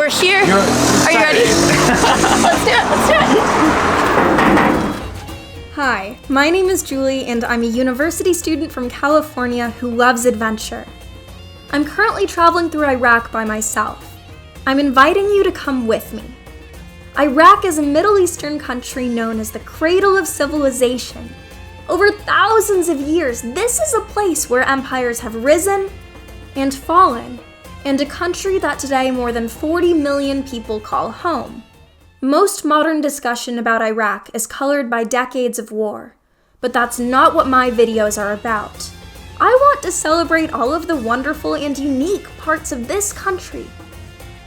We're here. Are you ready? Let's do it. Hi, my name is Julie, and I'm a university student from California who loves adventure. I'm currently traveling through Iraq by myself. I'm inviting you to come with me. Iraq is a Middle Eastern country known as the cradle of civilization. Over thousands of years, this is a place where empires have risen and fallen, and a country that today more than 40 million people call home. Most modern discussion about Iraq is colored by decades of war, but that's not what my videos are about. I want to celebrate all of the wonderful and unique parts of this country.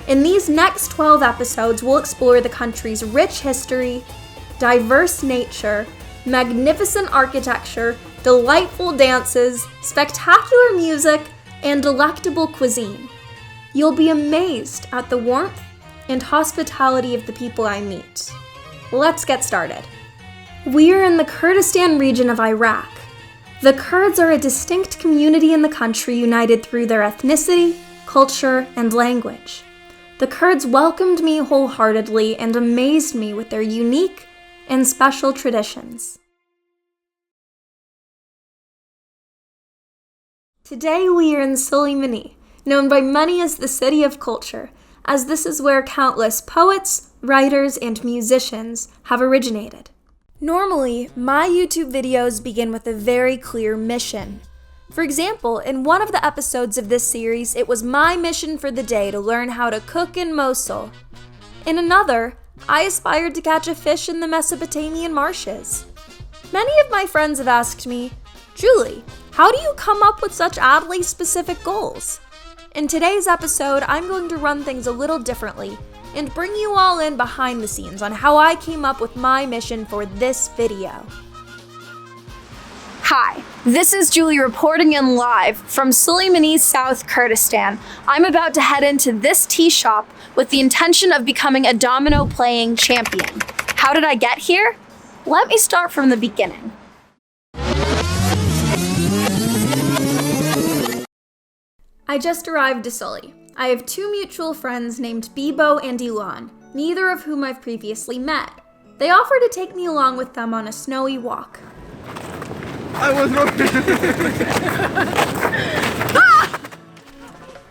In these next 12 episodes, we'll explore the country's rich history, diverse nature, magnificent architecture, delightful dances, spectacular music, and delectable cuisine. You'll be amazed at the warmth and hospitality of the people I meet. Let's get started. We are in the Kurdistan region of Iraq. The Kurds are a distinct community in the country united through their ethnicity, culture, and language. The Kurds welcomed me wholeheartedly and amazed me with their unique and special traditions. Today we are in Slemani, known by many as the City of Culture, as this is where countless poets, writers, and musicians have originated. Normally, my YouTube videos begin with a very clear mission. For example, in one of the episodes of this series, it was my mission for the day to learn how to cook in Mosul. In another, I aspired to catch a fish in the Mesopotamian marshes. Many of my friends have asked me, Julie, how do you come up with such oddly specific goals? In today's episode, I'm going to run things a little differently and bring you all in behind the scenes on how I came up with my mission for this video. Hi, this is Julie reporting in live from Slemani, South Kurdistan. I'm about to head into this tea shop with the intention of becoming a domino-playing champion. How did I get here? Let me start from the beginning. I just arrived to Sully. I have two mutual friends named Bibo and Ilan, neither of whom I've previously met. They offer to take me along with them on a snowy walk. I was wrong.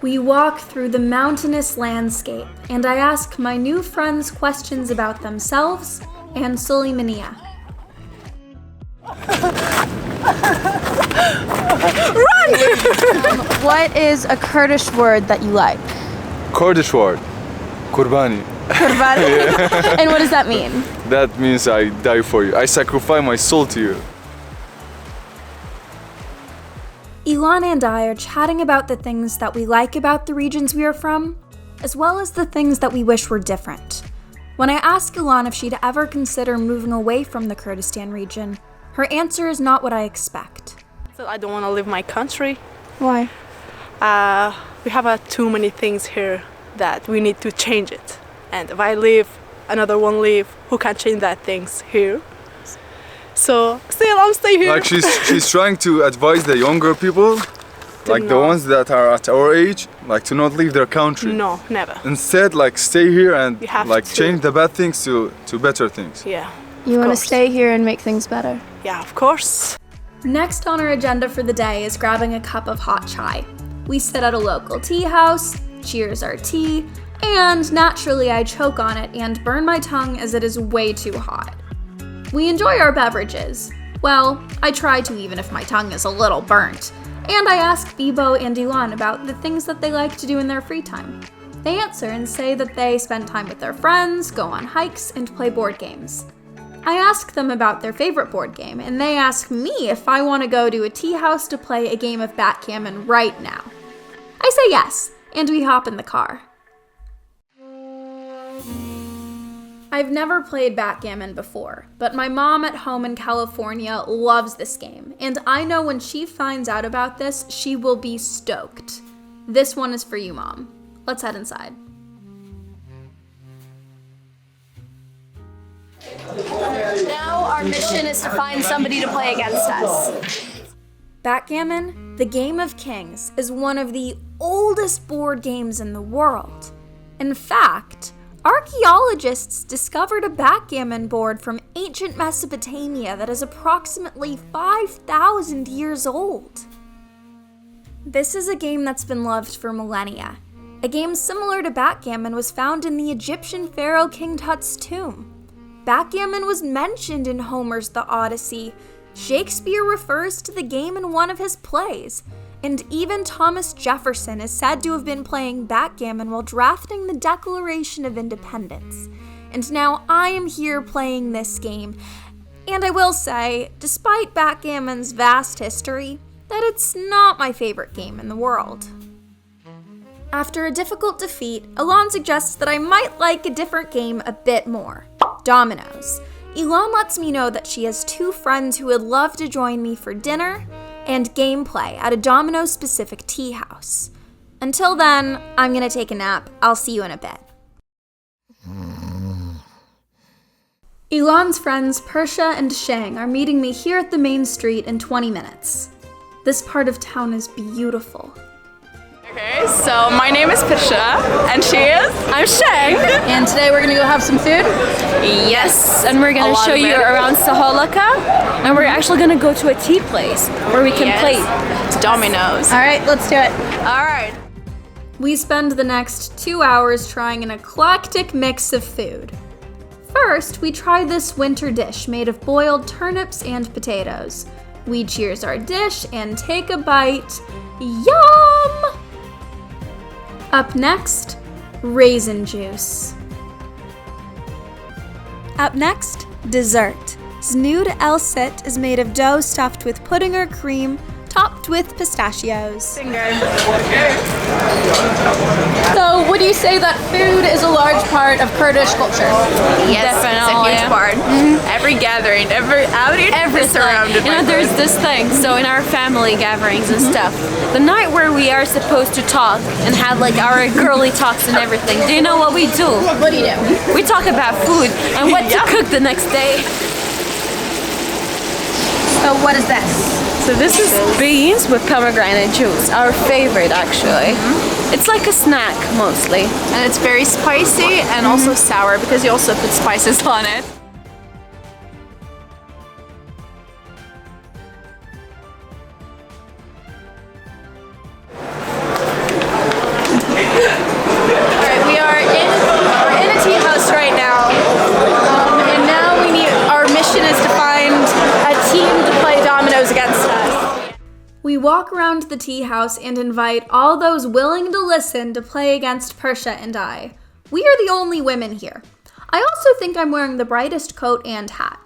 We walk through the mountainous landscape, and I ask my new friends questions about themselves and Suleymania. Run! What is a Kurdish word that you like? Kurdish word. Kurbani. Kurbani? And what does that mean? That means I die for you. I sacrifice my soul to you. Ilan and I are chatting about the things that we like about the regions we are from, as well as the things that we wish were different. When I ask Ilan if she'd ever consider moving away from the Kurdistan region, her answer is not what I expect. So I don't want to leave my country. Why? We have too many things here that we need to change it. And if I leave, another one leave, who can change that things here? So still I'm staying here. Like she's trying to advise the younger people, like the ones that are at our age, like to not leave their country. No, never. Instead, like stay here and like to. change the bad things to better things. Yeah. You want to stay here and make things better? Yeah, of course. Next on our agenda for the day is grabbing a cup of hot chai. We sit at a local tea house, cheers our tea, and naturally I choke on it and burn my tongue as it is way too hot. We enjoy our beverages. Well, I try to even if my tongue is a little burnt. And I ask Bibo and Ilan about the things that they like to do in their free time. They answer and say that they spend time with their friends, go on hikes, and play board games. I ask them about their favorite board game, and they ask me if I want to go to a tea house to play a game of backgammon right now. I say yes, and we hop in the car. I've never played backgammon before, but my mom at home in California loves this game, and I know when she finds out about this, she will be stoked. This one is for you, Mom. Let's head inside. Now our mission is to find somebody to play against us. Backgammon, the game of kings, is one of the oldest board games in the world. In fact, archaeologists discovered a backgammon board from ancient Mesopotamia that is approximately 5,000 years old. This is a game that's been loved for millennia. A game similar to backgammon was found in the Egyptian pharaoh King Tut's tomb. Backgammon was mentioned in Homer's The Odyssey. Shakespeare refers to the game in one of his plays, and even Thomas Jefferson is said to have been playing backgammon while drafting the Declaration of Independence. And now I am here playing this game. And I will say, despite backgammon's vast history, that it's not my favorite game in the world. After a difficult defeat, Elan suggests that I might like a different game a bit more. Dominoes. Elan lets me know that she has 2 friends who would love to join me for dinner and gameplay at a Domino-specific tea house. Until then, I'm gonna take a nap. I'll see you in a bit. Elan's friends Persha and Shang are meeting me here at the main street in 20 minutes. This part of town is beautiful. Okay, so my name is Pisha, and she is? I'm Shang. And today we're gonna go have some food? Yes, and we're gonna show you around Saholaka, and we're actually gonna go to a tea place where we can play dominoes. All right, let's do it. All right. We spend the next 2 hours trying an eclectic mix of food. First, we try this winter dish made of boiled turnips and potatoes. We cheers our dish and take a bite. Yum! Up next, raisin juice. Up next, dessert. Znud El Sit is made of dough stuffed with pudding or cream, topped with pistachios. So, would you say that food is a large part of Kurdish culture? Yes, Definitely. it's a huge part. Every gathering, every outing is surrounded by there's food. this thing, so in our family gatherings and stuff, the night where we are supposed to talk and have like our girly talks and everything, do you know what we do? What do you do? We talk about food and what to cook the next day. So, what is this? So this is beans with pomegranate juice, our favorite actually. It's like a snack mostly. And it's very spicy and also sour because you also put spices on it. Alright, we're in a tea house right now. And now our mission is to find a team to play dominoes against us. We walk around the tea house and invite all those willing to listen to play against Persha and I. We are the only women here. I also think I'm wearing the brightest coat and hat.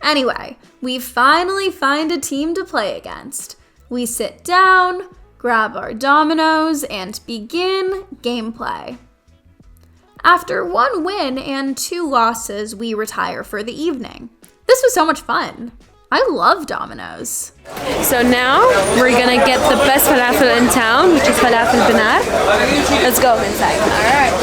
Anyway, we finally find a team to play against. We sit down, grab our dominoes, and begin gameplay. After 1 win and 2 losses, we retire for the evening. This was so much fun. I love dominoes. So now we're gonna get the best falafel in town, which is falafel benar. Let's go inside. Alright.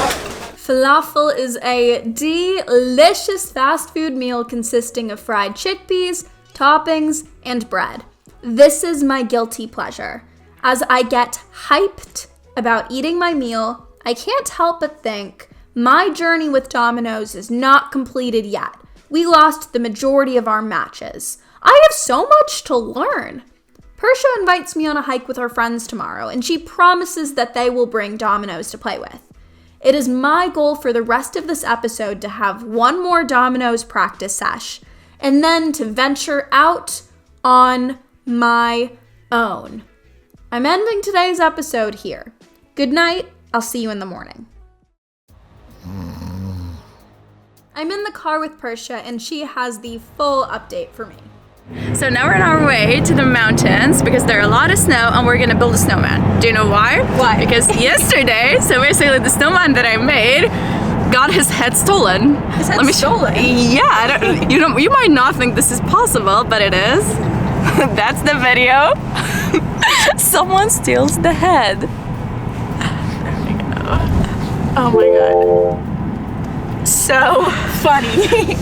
Falafel is a delicious fast food meal consisting of fried chickpeas, toppings, and bread. This is my guilty pleasure. As I get hyped about eating my meal, I can't help but think, my journey with Dominoes is not completed yet. We lost the majority of our matches. I have so much to learn. Persha invites me on a hike with her friends tomorrow, and she promises that they will bring Dominoes to play with. It is my goal for the rest of this episode to have 1 more Dominoes practice sesh, and then to venture out on my own. I'm ending today's episode here. Good night. I'll see you in the morning. I'm in the car with Persha, and she has the full update for me. So now we're on our way to the mountains because there are a lot of snow and we're gonna build a snowman. Do you know why? Why? Because yesterday, so basically the snowman that I made got his head stolen. His head stolen? Yeah, you might not think this is possible, but it is. That's the video. Someone steals the head. There we go. Oh my god. So funny.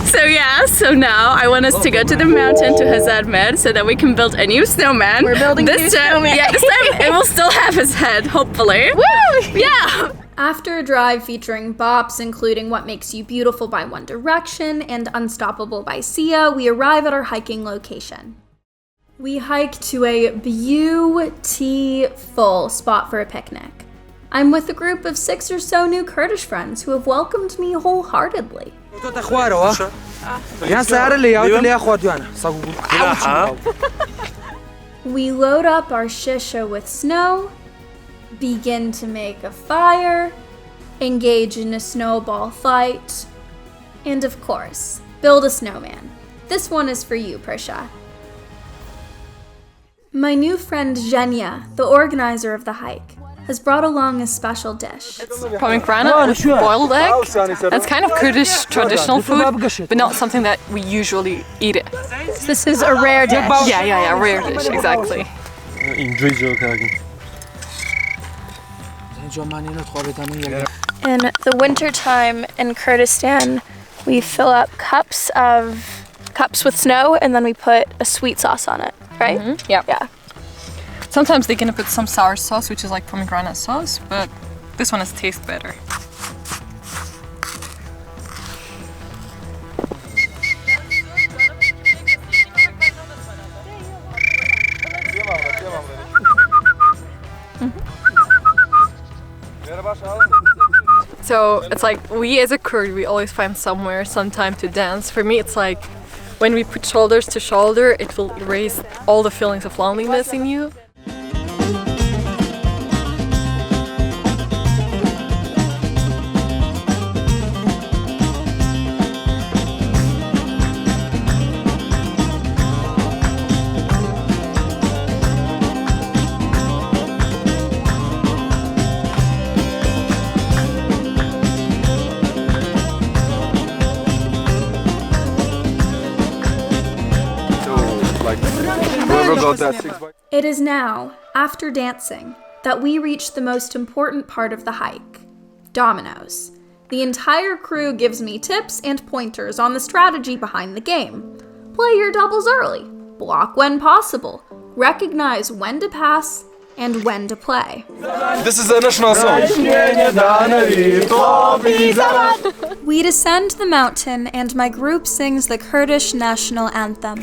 So now I want us to go to the mountain to Hazard Med so that we can build a new snowman. We're building a new snowman. Yeah, this time it will still have his head, hopefully. Woo! Yeah. After a drive featuring bops including What Makes You Beautiful by One Direction and Unstoppable by Sia, we arrive at our hiking location. We hike to a beautiful spot for a picnic. I'm with a group of 6 or so new Kurdish friends who have welcomed me wholeheartedly. We load up our shisha with snow, begin to make a fire, engage in a snowball fight, and of course, build a snowman. This one is for you, Prisha. My new friend Zhenya, the organizer of the hike, has brought along a special dish. Pomegranate with boiled egg. That's kind of Kurdish traditional food, but not something that we usually eat it. This is a rare dish. Yeah, rare dish, exactly. In the wintertime in Kurdistan, we fill up cups with snow and then we put a sweet sauce on it, right? Mm-hmm. Yep. Yeah. Sometimes they're gonna put some sour sauce, which is like pomegranate sauce, but this one tastes better. So it's like we as a Kurd, we always find somewhere, sometime to dance. For me, it's like when we put shoulders to shoulder, it will erase all the feelings of loneliness in you. It is now, after dancing, that we reach the most important part of the hike, Dominos. The entire crew gives me tips and pointers on the strategy behind the game. Play your doubles early, block when possible, recognize when to pass, and when to play. This is a national song. We descend the mountain and my group sings the Kurdish national anthem.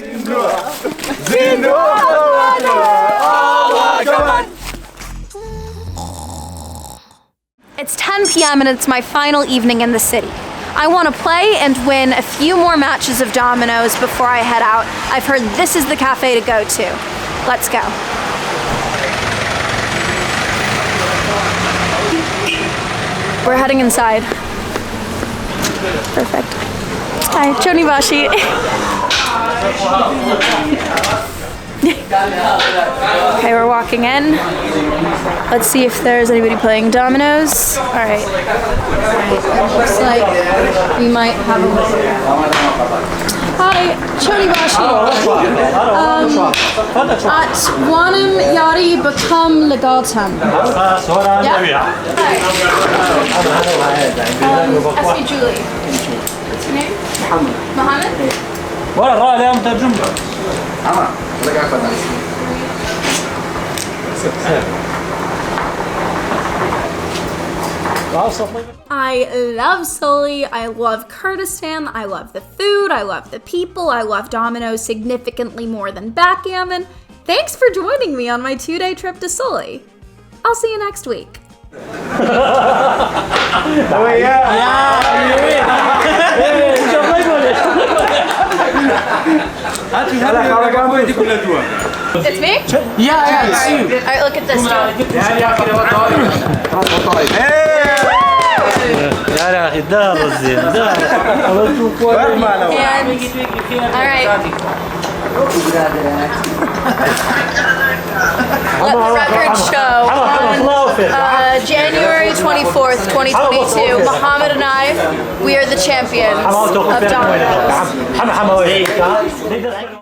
It's 10 p.m. and it's my final evening in the city. I want to play and win a few more matches of dominoes before I head out. I've heard this is the cafe to go to. Let's go. We're heading inside. Perfect. Hi, Choni Bashi. Okay, we're walking in. Let's see if there's anybody playing dominoes. All right. Looks like we might have a... Hi, Choni Bashi. At Wanim Yari Bakam Legaltam. Yeah? Ask me Julie. What's your name? Mohammed? I love Soli, I love Kurdistan, I love the food, I love the people, I love dominoes significantly more than backgammon. Thanks for joining me on my 2-day trip to Soli. I'll see you next week. It's me? Yeah, it's you. Alright, look at this one. Alright. Let the record show. On January 24th, 2022, Muhammad and I, we are the champions of dominoes.